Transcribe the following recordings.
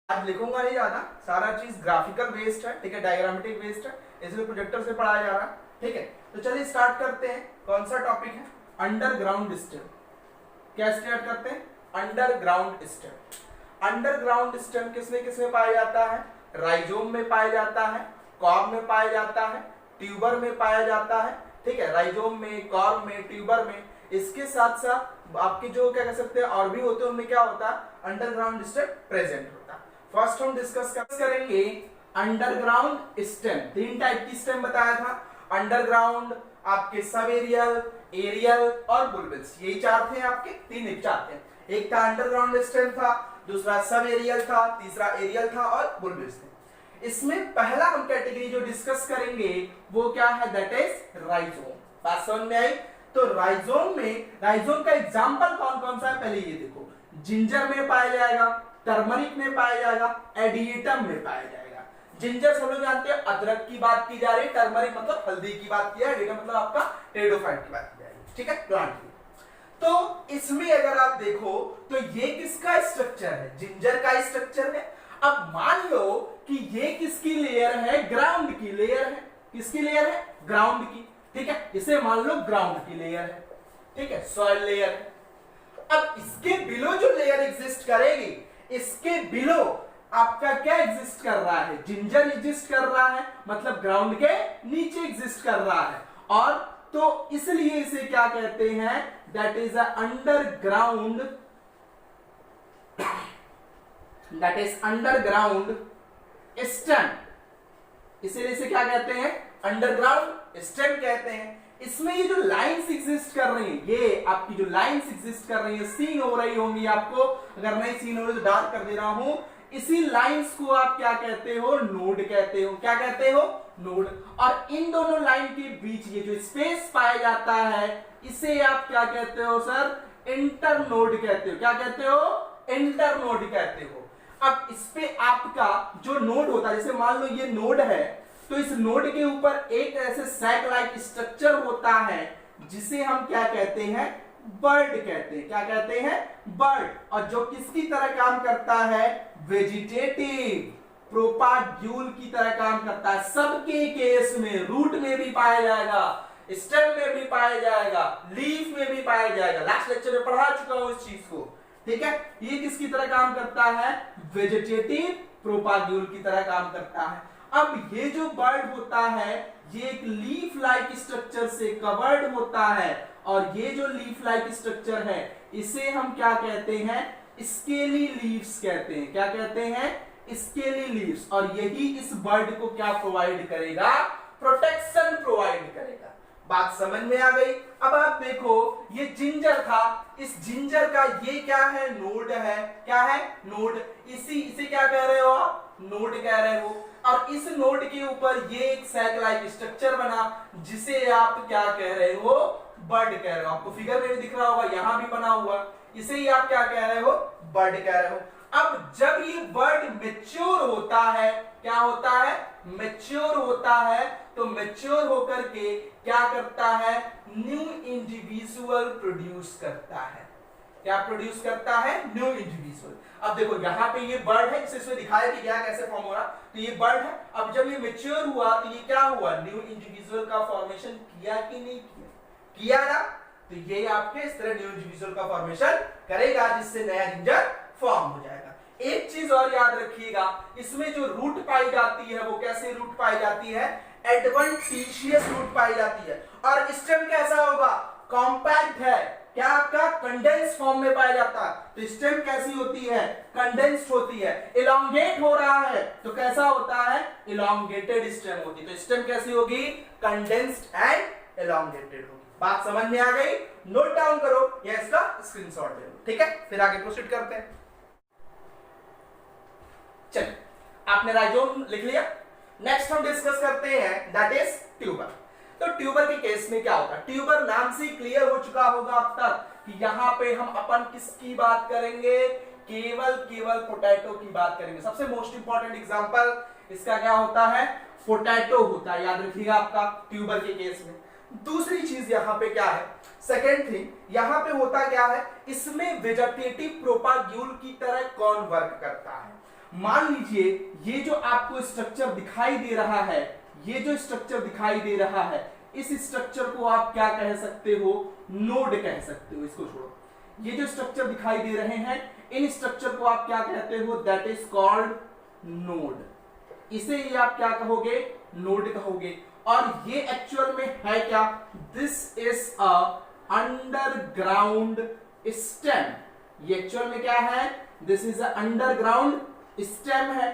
आज लिखूंगा नहीं ज्यादा, सारा चीज ग्राफिकल बेस्ड है, ठीक है, डायग्रामेटिक बेस्ड है, इसलिए प्रोजेक्टर से पढ़ाया जा रहा है, ठीक है। तो चलिए स्टार्ट करते हैं। कौन सा टॉपिक है? Underground stem. क्या स्टार्ट करते हैं? Underground stem. अंडरग्राउंड स्टेम किसमें पाया जाता है? राइजोम में पाया जाता है, कॉर्म में पाया जाता है, ट्यूबर में पाया जाता है, ठीक है, राइजोम में, कॉर्म में, ट्यूबर में। इसके साथ साथ आपके जो क्या कह सकते हैं और भी होते हैं, उनमें क्या होता है? अंडरग्राउंड स्टेम प्रेजेंट होता है। फर्स्ट हम डिस्कस करेंगे अंडरग्राउंड स्टेम। तीन टाइप की स्टेम बताया था, अंडरग्राउंड, आपके सब एरियल, एरियल और बुलबिल्स। यही चार थे आपके, तीन चार थे। एक था अंडरग्राउंड स्टेम था, दूसरा सब एरियल था, तीसरा एरियल था और बुलबिल्स थे। इसमें पहला हम कैटेगरी जो डिस्कस करेंगे वो क्या है? That is rhizome. बात समझ में आई? तो राइजोम में, राइजोम का एग्जांपल कौन कौन सा है पहले ये देखो। जिंजर में पाया जाएगा, टर्मरिक में पाया जाएगा, एडिएटम में पाया जाएगा। जिंजर सब लोग जानते हैं, अदरक की बात की जा रही है, टर्मरिक मतलब हल्दी की बात की है, एडिएटम मतलब आपका टेरिडोफाइट की बात की जा रही है, ठीक है, प्लांट की। तो इसमें अगर आप देखो तो ये किसका स्ट्रक्चर है? जिंजर का स्ट्रक्चर है। अब मान लो कि ये किसकी लेयर है? ग्राउंड की लेयर है। किसकी लेयर है? ग्राउंड की, ठीक है। इसे मान लो ग्राउंड की लेयर है, ठीक है, सॉइल लेयर है। अब इसके बिलो जो लेयर एग्जिस्ट करेगी, इसके बिलो आपका क्या एग्जिस्ट कर रहा है? जिंजर एग्जिस्ट कर रहा है, मतलब ग्राउंड के नीचे एग्जिस्ट कर रहा है। और तो इसलिए इसे क्या कहते हैं? That is underground, that is underground stem. इसलिए इसे क्या कहते हैं? अंडरग्राउंड स्टेम कहते हैं। इसमें ये जो लाइंस एग्जिस्ट कर रही हैं, ये आपकी जो लाइंस एग्जिस्ट कर रही है, सीन हो रही होंगी आपको, अगर नहीं सीन हो रही तो डार्क कर दे रहा हूं। इसी लाइंस को आप क्या कहते हो? नोड कहते हो। क्या कहते हो? नोड। और इन दोनों लाइन के बीच ये जो स्पेस पाया जाता है, इसे आप क्या कहते हो सर? इंटरनोड कहते हो। क्या कहते हो? इंटरनोड कहते हो। अब इस पे आपका जो नोड होता है, जैसे मान लो ये नोड है, तो इस नोड के ऊपर एक ऐसे सैक लाइक स्ट्रक्चर होता है जिसे हम क्या कहते हैं? बर्ड कहते हैं। क्या कहते हैं? बर्ड। और जो किसकी तरह काम करता है? वेजिटेटिव प्रोपाग्यूल की तरह काम करता है। सबके केस में रूट में भी पाया जाएगा, स्टेम में भी पाया जाएगा, लीफ में भी पाया जाएगा। लास्ट लेक्चर में पढ़ा चुका हूं इस चीज को, ठीक है। ये किसकी तरह काम करता है? वेजिटेटिव प्रोपाग्यूल की तरह काम करता है। अब ये जो बर्ड होता है, ये एक लीफ लाइक स्ट्रक्चर से कवर्ड होता है, और ये जो लीफ लाइक स्ट्रक्चर है, इसे हम क्या कहते हैं? स्केली लीव्स कहते हैं। क्या कहते हैं? Scaly leaves. और यही इस बर्ड को क्या प्रोवाइड करेगा? प्रोटेक्शन प्रोवाइड करेगा। बात समझ में आ गई? अब आप देखो, ये जिंजर था, इस जिंजर का ये क्या है? नोड है। क्या है? नोड। इसे क्या कह रहे हो आप? नोड कह रहे हो। और इस नोड के ऊपर ये एक सैक लाइक स्ट्रक्चर बना, जिसे आप क्या कह रहे हो? बर्ड कह रहे हो। आपको फिगर में भी दिख रहा होगा, यहां भी बना हुआ, इसे ही आप क्या कह रहे हो? बर्ड कह रहे हो। अब जब ये बर्ड मैच्योर होता है, क्या होता है? मैच्योर होता है। तो मैच्योर होकर के क्या करता है? न्यू इंडिविजुअल प्रोड्यूस करता है। क्या प्रोड्यूस करता है? New individual. अब देखो यहाँ पे ये बर्ड है, जिसे इसमें दिखाया कि क्या कैसे फॉर्म हो रहा, तो ये बर्ड है। अब जब ये मैच्योर हुआ तो ये क्या हुआ? न्यू इंडिविजुअल का फॉर्मेशन किया कि नहीं किया? किया ना। तो ये आपके इस तरह न्यू इंडिविजुअल का फॉर्मेशन करेगा, जिससे नया जिंजर फॉर्म हो जाएगा। एक चीज और याद रखिएगा, इसमें जो रूट पाई जाती है वो कैसे रूट पाई जाती है? एडवेंटिशियस रूट पाई जाती है। और स्टेम कैसा होगा? कॉम्पैक्ट है। क्या आपका? कंडेंस फॉर्म में पाया जाता है। तो स्टेम कैसी होती है? कंडेंस्ड होती है। इलोंगेट हो रहा है तो कैसा होता है? इलोंगेटेड स्टेम होती है। तो स्टेम कैसी होगी? कंडेंस्ड एंड इलोंगेटेड होगी। बात समझ में आ गई? नोट डाउन करो या इसका स्क्रीनशॉट ले लो, ठीक है। फिर आगे प्रोसीड करते हैं। चलिए, आपने राइजोम लिख लिया। नेक्स्ट हम डिस्कस करते हैं दैट इज ट्यूबर। तो ट्यूबर के केस में क्या होगा? ट्यूबर नाम से क्लियर हो चुका होगा अब तक कि यहां पे हम अपन किसकी बात करेंगे? केवल पोटैटो की बात करेंगे। सबसे मोस्ट इंपॉर्टेंट एग्जांपल इसका क्या होता है? पोटैटो होता है, याद रखिएगा आपका ट्यूबर के केस में। दूसरी चीज यहां पे क्या है? सेकेंड थिंग यहां पे होता क्या है? इसमें वेजिटेटिव प्रोपाग्यूल की तरह कौन वर्क करता है? मान लीजिए ये जो आपको स्ट्रक्चर दिखाई दे रहा है, ये जो स्ट्रक्चर दिखाई दे रहा है, इस स्ट्रक्चर को आप क्या कह सकते हो, नोड कह सकते हो। इसको छोड़ो, ये जो स्ट्रक्चर दिखाई दे रहे हैं, इन स्ट्रक्चर को आप क्या कहते हो, दैट इज कॉल्ड नोड। इसे ये आप क्या कहोगे, नोड कहोगे। और ये एक्चुअल में है क्या, this is a underground stem. ये एक्चुअल में क्या है, this is a underground stem है।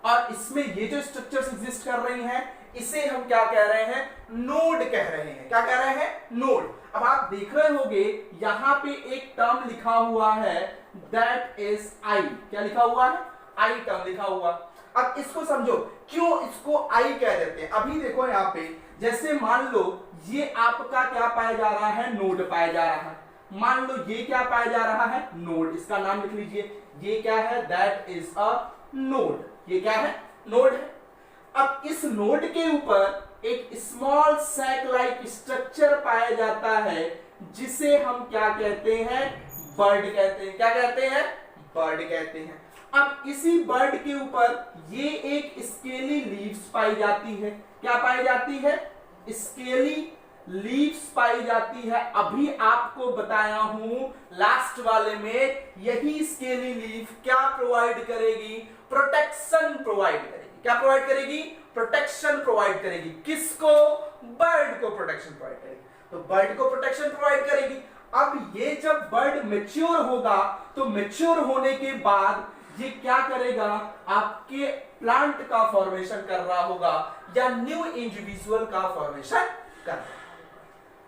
और इसमें ये जो स्ट्रक्चर्स एग्जिस्ट कर रही हैं, इसे हम क्या कह रहे हैं, नोड कह रहे हैं। क्या कह रहे हैं, नोड। अब आप देख रहे होंगे यहां पे एक टर्म लिखा हुआ है, दैट इज आई। क्या लिखा हुआ है, आई टर्म लिखा हुआ। अब इसको समझो, क्यों इसको आई कह देते हैं। अभी देखो यहाँ पे, जैसे मान लो ये आपका क्या पाया जा रहा है, नोड पाया जा रहा है। मान लो ये क्या पाया जा रहा है, नोड। इसका नाम लिख लीजिए, ये क्या है, दैट इज अ नोड। ये क्या है, नोड है। अब इस नोड के ऊपर एक स्मॉल सैक लाइक स्ट्रक्चर पाया जाता है, जिसे हम क्या कहते हैं, बर्ड कहते हैं। क्या कहते हैं, बर्ड कहते हैं। अब इसी बर्ड के ऊपर ये एक स्केली लीव्स पाई जाती है। क्या पाई जाती है, स्केली लीव्स पाई जाती है। अभी आपको बताया हूं लास्ट वाले में, यही स्केली लीफ क्या प्रोवाइड करेगी, प्रोटेक्शन प्रोवाइड करेगी। क्या प्रोवाइड करेगी, प्रोटेक्शन प्रोवाइड करेगी। किसको, बर्ड को प्रोटेक्शन प्रोवाइड करेगी। तो बर्ड को प्रोटेक्शन प्रोवाइड करेगी। अब ये जब बर्ड मैच्योर होगा, तो मैच्योर होने के बाद ये क्या करेगा, आपके प्लांट का फॉर्मेशन कर रहा होगा, या न्यू इंडिविजुअल का फॉर्मेशन कर रहा होगा।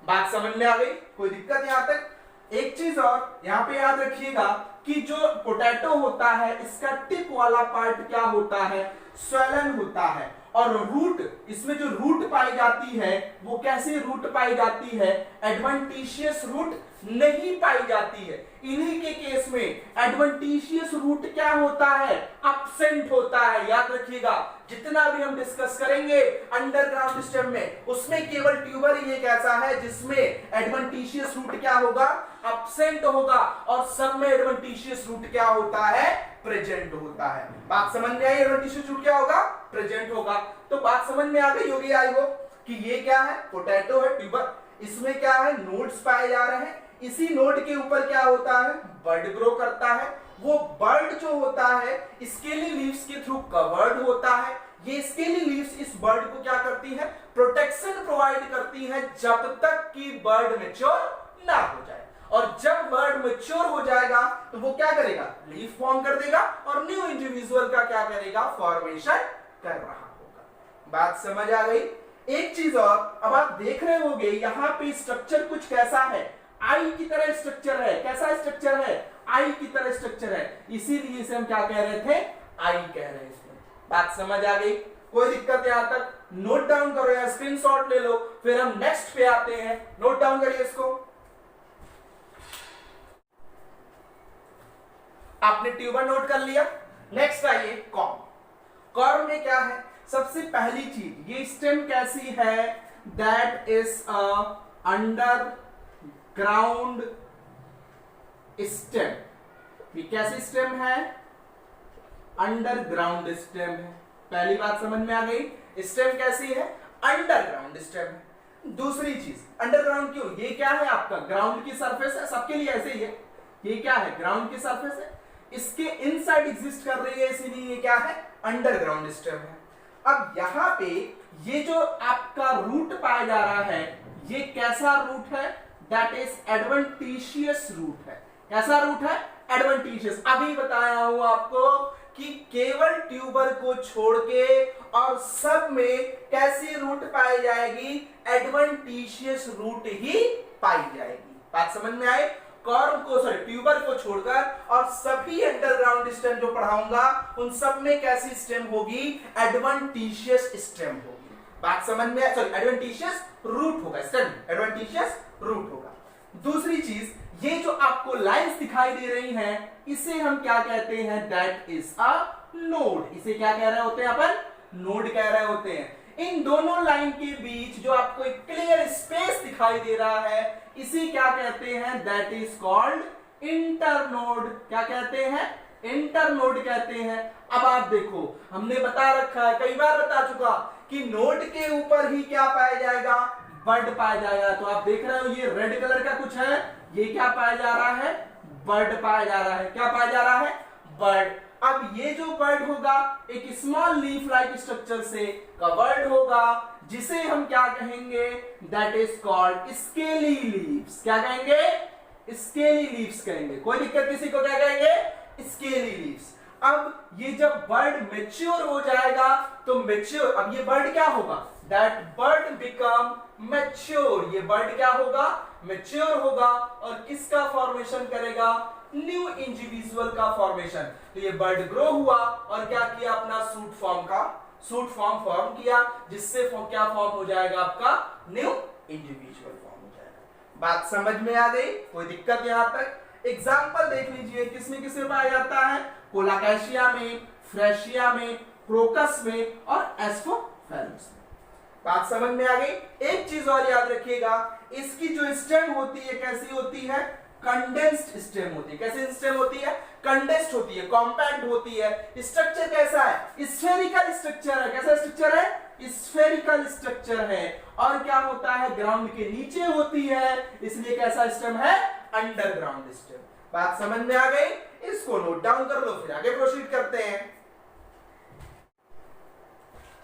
बात समझ में आ गई, कोई दिक्कत यहां तक। एक चीज और यहां पे याद रखिएगा कि जो पोटैटो होता है, इसका टिप वाला पार्ट क्या होता है, स्वेलन होता है। और रूट, इसमें जो रूट पाई जाती है, वो कैसे रूट पाई जाती है, एडवेंटिशियस रूट नहीं पाई जाती है। इन्हीं के केस में एडवेंटिशियस रूट क्या होता है, एब्सेंट होता है। याद रखिएगा, जितना भी हम डिस्कस करेंगे अंडरग्राउंड स्टेम में, उसमें केवल ट्यूबर ही एक ऐसा है जिसमें एडवेंटिशियस रूट क्या होगा, एब्सेंट होगा। और सब में एडवेंटिशियस रूट क्या होता है, प्रेजेंट होता है। बात समझ में आई, एडवेंटिशियस रूट क्या होगा, प्रेजेंट होगा। तो बात समझ में आ गई होगी आई हो, कि ये क्या है, पोटैटो है, ट्यूबर। इसमें क्या है, नोड्स पाए जा रहे हैं। इसी नोड के ऊपर क्या होता है, बर्ड ग्रो करता है। वो बर्ड जो होता है स्केली लीव्स के थ्रू कवर्ड होता है। ये स्केली लीव्स इस बर्ड को क्या करती है, प्रोटेक्शन प्रोवाइड करती है, जब तक कि बर्ड मैच्योर ना हो जाए। और जब बर्ड मैच्योर हो जाएगा तो वो क्या करेगा, लीफ फॉर्म कर देगा और न्यू इंडिविजुअल का क्या करेगा, फॉर्मेशन कर रहा होगा। बात समझ आ गई। एक चीज और, अब आप देख रहे होंगे यहाँ पे स्ट्रक्चर कुछ कैसा है, आई की तरह स्ट्रक्चर है। कैसा स्ट्रक्चर है, आई की तरह स्ट्रक्चर है। इसीलिए इसे हम क्या कह रहे थे, आई कह रहे हैं इसमें। बात समझ आ गई, कोई दिक्कत यहां तक। नोट डाउन करो या स्क्रीनशॉट ले लो, फिर हम नेक्स्ट पे आते हैं। नोट डाउन करिए इसको। आपने ट्यूबर नोट कर लिया। नेक्स्ट आइए कॉर्म। कॉर्म में क्या है, सबसे पहली चीज, ये स्टेम कैसी है, that is a under ground stem. ये कैसी स्टेम है, अंडरग्राउंड स्टेम है। पहली बात समझ में आ गई, स्टेम कैसी है, अंडरग्राउंड स्टेम है। दूसरी चीज, अंडरग्राउंड क्यों, ये क्या है आपका ग्राउंड की सरफेस है, सबके लिए ऐसे ही है। ये क्या है, ग्राउंड की सरफेस है, इसके इनसाइड एग्जिस्ट कर रही है, इसीलिए ये क्या है, अंडरग्राउंड स्टेम है। अब यहां पे ये जो आपका रूट पाया जा रहा है, ये कैसा रूट है, दैट इज एडवेंटिशियस रूट है। कैसा रूट है, एडवेंटिशियस। अभी बताया हूं आपको कि केवल ट्यूबर को छोड़ के और सब में कैसी रूट पाई जाएगी, एडवेंटिशियस रूट ही पाई जाएगी। बात समझ में आए। कॉर्म को, सॉरी ट्यूबर को छोड़कर और सभी अंडरग्राउंड स्टेम जो पढ़ाऊंगा उन सब में कैसी स्टेम होगी, एडवेंटिशियस स्टेम होगी। बात समझ में आए, सॉरी एडवेंटिशियस रूट होगा, स्टेम एडवेंटिशियस रूट होगा। दूसरी चीज, ये जो आपको लाइंस दिखाई दे रही हैं, इसे हम क्या कहते हैं, दैट इज अ नोड। इसे क्या कह रहे होते हैं अपन, नोड कह रहे होते हैं। इन दोनों लाइन के बीच जो आपको एक क्लियर स्पेस दिखाई दे रहा है, इसे क्या कहते हैं, दैट इज कॉल्ड इंटरनोड। क्या कहते हैं, इंटरनोड कहते हैं। अब आप देखो, हमने बता रखा है, कई बार बता चुका कि नोड के ऊपर ही क्या पाया जाएगा, बर्ड पाया जाएगा। तो आप देख रहे हो ये रेड कलर का कुछ है, ये क्या पाया जा रहा है, बर्ड पाया जा रहा है। क्या पाया जा रहा है, बर्ड। अब ये जो बर्ड होगा एक स्मॉल लीफ लाइक स्ट्रक्चर से कवर्ड होगा, जिसे हम क्या कहेंगे, that is called scaly leaves. क्या कहेंगे, स्केली लीव्स कहेंगे। कोई दिक्कत किसी को, क्या कहेंगे, स्केली लीव्स। अब ये जब बर्ड मैच्योर हो जाएगा तो मैच्योर, अब ये बर्ड क्या होगा, दैट बर्ड बिकम मैच्योर। ये बर्ड क्या होगा, मैच्योर होगा और किसका फॉर्मेशन करेगा, न्यू इंडिविजुअल का फॉर्मेशन। तो ये बर्ड ग्रो हुआ और क्या किया, अपना सूट फॉर्म किया, जिससे क्या फॉर्म हो जाएगा, आपका न्यू इंडिविजुअल फॉर्म हो जाएगा। बात समझ में आ गई, कोई दिक्कत यहां तक। एग्जांपल देख लीजिए, किसमें पाया जाता है, कोलाकैशिया में, फ्रेशिया में, क्रोकस में और एस्पोफेलिस में। बात समझ में आ गई। एक चीज और याद रखिएगा, इसकी जो स्टेम होती है कैसी होती है, कंडेंस्ड स्टेम होती है। कैसी स्टेम होती है, कंडेंस्ड होती है, कॉम्पैक्ट होती है। स्ट्रक्चर कैसा है, स्फेरिकल स्ट्रक्चर है। कैसा स्ट्रक्चर है, स्फेरिकल स्ट्रक्चर है। और क्या होता है, ग्राउंड के नीचे होती है, इसलिए कैसा स्टेम है, अंडरग्राउंड स्टेम। बात समझ में आ गई, इसको नोट डाउन कर लो, फिर आगे प्रोसीड करते हैं।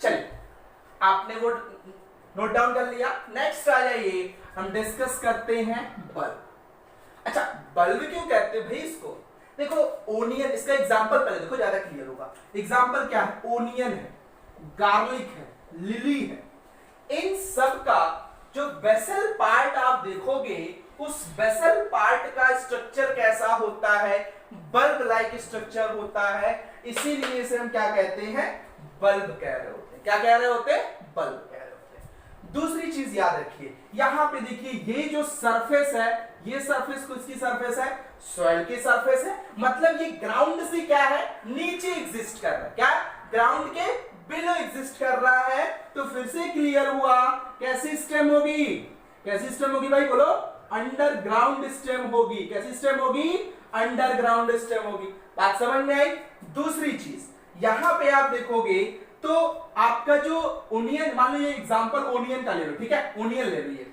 चलिए, आपने वो नोट डाउन कर लिया। नेक्स्ट आ जाइए, हम डिस्कस करते हैं बल्ब। अच्छा, बल्ब क्यों कहते हैं भाई इसको, देखो ओनियन, इसका एग्जांपल पहले देखो, ज्यादा क्लियर होगा। एग्जांपल क्या है, ओनियन है, गार्लिक है, लिली है। इन सब का जो बेसल पार्ट आप देखोगे, उस बेसल पार्ट का स्ट्रक्चर कैसा होता है, बल्ब लाइक स्ट्रक्चर होता है। इसीलिए इसे हम क्या कहते हैं, बल्ब कह रहे होते हैं। क्या कह रहे होते हैं, बल्ब कह रहे होते हैं। दूसरी चीज याद रखिए, यहां पे देखिए ये जो सरफेस है, ये सरफेस किसकी सरफेस है, सॉइल की सरफेस है। मतलब ये ग्राउंड से क्या है, नीचे एग्जिस्ट कर रहा है। क्या, ग्राउंड के बिलो एग्जिस्ट कर रहा है। तो फिर से क्लियर हुआ, कैसी स्टेम होगी, कैसी स्टेम होगी भाई, बोलो, अंडरग्राउंड स्टेम होगी। कैसी स्टेम होगी, अंडरग्राउंड स्टेम होगी। बात समझ में आई। दूसरी चीज, यहां पे आप देखोगे तो आपका जो ओनियन, मान लो ये एग्जांपल ओनियन का ले लो, ठीक है, ओनियन ले लो ये।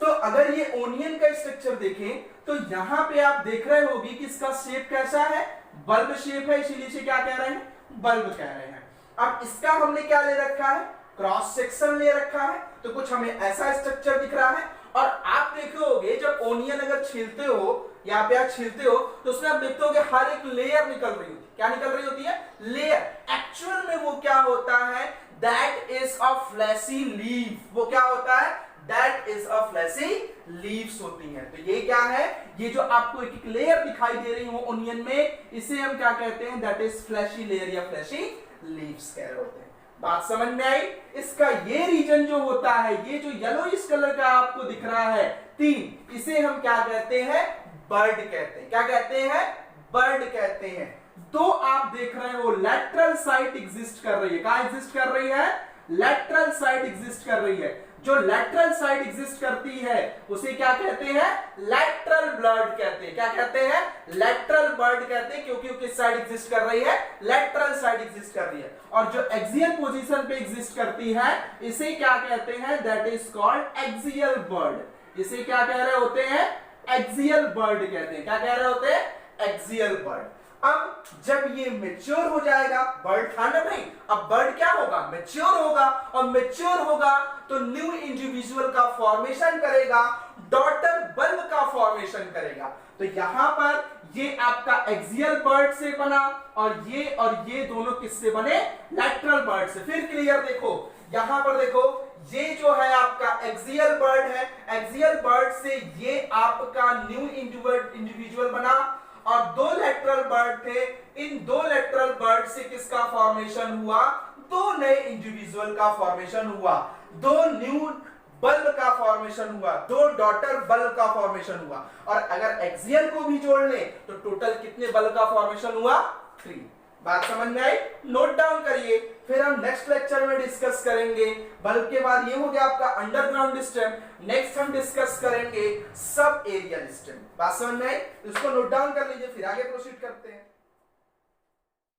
तो अगर ये ओनियन का स्ट्रक्चर देखें तो यहां पे आप देख रहे होगी कि इसका शेप कैसा है, बल्ब शेप है, इसीलिए इसे क्या कह रहे हैं, बल्ब कह रहे हैं। अब इसका हमने क्या ले रखा है, क्रॉस सेक्शन ले रखा है, तो कुछ हमें ऐसा स्ट्रक्चर दिख रहा है। और आप देखोगे जब ओनियन अगर छीलते हो, या प्याज छीलते हो, तो उसमें आप देखते हो कि हर एक लेयर निकल रही होती है। क्या निकल रही होती है, लेयर। एक्चुअल में वो क्या होता है, that is a fleshy leaf. वो क्या होता है, that is a fleshy leaves होती हैं। तो ये क्या है, ये जो आपको एक एक लेयर दिखाई दे रही हो ओनियन में, इसे हम क्या कहते हैं, दैट इज फ्लैशी लेयर या फ्लैशी लीव्स कह रहे होते हैं। बात समझ में आई। इसका ये रीजन जो होता है, ये जो येलोइश कलर का आपको दिख रहा है, तीन, इसे हम क्या कहते हैं, बर्ड कहते हैं। क्या कहते हैं, बर्ड कहते हैं। दो आप देख रहे हो लेटरल साइड एग्जिस्ट कर रही है। कहां एग्जिस्ट कर रही है, लेटरल साइड एग्जिस्ट कर रही है। जो लेटरल साइड एग्जिस्ट करती है उसे क्या कहते हैं, लेटरल ब्लड कहते हैं। क्या कहते हैं, लेटरल बर्ड कहते हैं, क्योंकि किस साइड एग्जिस्ट कर रही है, लेटरल साइड एग्जिस्ट कर रही है। और जो एक्सियल पोजीशन पे एग्जिस्ट करती है, इसे क्या कहते हैं, that is called axial bird. इसे क्या कह रहे होते हैं, एक्सियल बर्ड कहते हैं। क्या कह रहे होते हैं, एक्सियल बर्ड। अब जब ये मैच्योर हो जाएगा, बर्ड था ना भाई, अब बर्ड क्या होगा, मैच्योर होगा, और मैच्योर होगा तो न्यू इंडिविजुअल का फॉर्मेशन करेगा, डॉटर बल्ब का फॉर्मेशन करेगा। तो यहां पर ये आपका एक्सियल बर्ड से बना, और ये दोनों किससे बने, लेटरल बर्ड से। फिर क्लियर देखो, यहां पर देखो, ये जो है आपका एक्सियल बर्ड है, एक्सियल बर्ड से ये आपका न्यू इंडिविजुअल बना, और दो लेटरल बर्ड थे, इन दो लेटरल बर्ड से किसका फॉर्मेशन हुआ, दो नए इंडिविजुअल का फॉर्मेशन हुआ, दो न्यू बल्ब का फॉर्मेशन हुआ, दो डॉटर बल्ब का फॉर्मेशन हुआ। और अगर एक्सियल को भी जोड़ ले तो टोटल कितने बल्ब का फॉर्मेशन हुआ, 3। बात समझ में आई, नोट डाउन करिए, फिर हम नेक्स्ट लेक्चर में डिस्कस करेंगे। बल्ब के बाद ये हो गया आपका अंडरग्राउंड स्टेम, नेक्स्ट हम डिस्कस करेंगे सब एरियल स्टेम। बात समझ में आई, इसको नोट डाउन कर लीजिए, फिर आगे प्रोसीड करते हैं।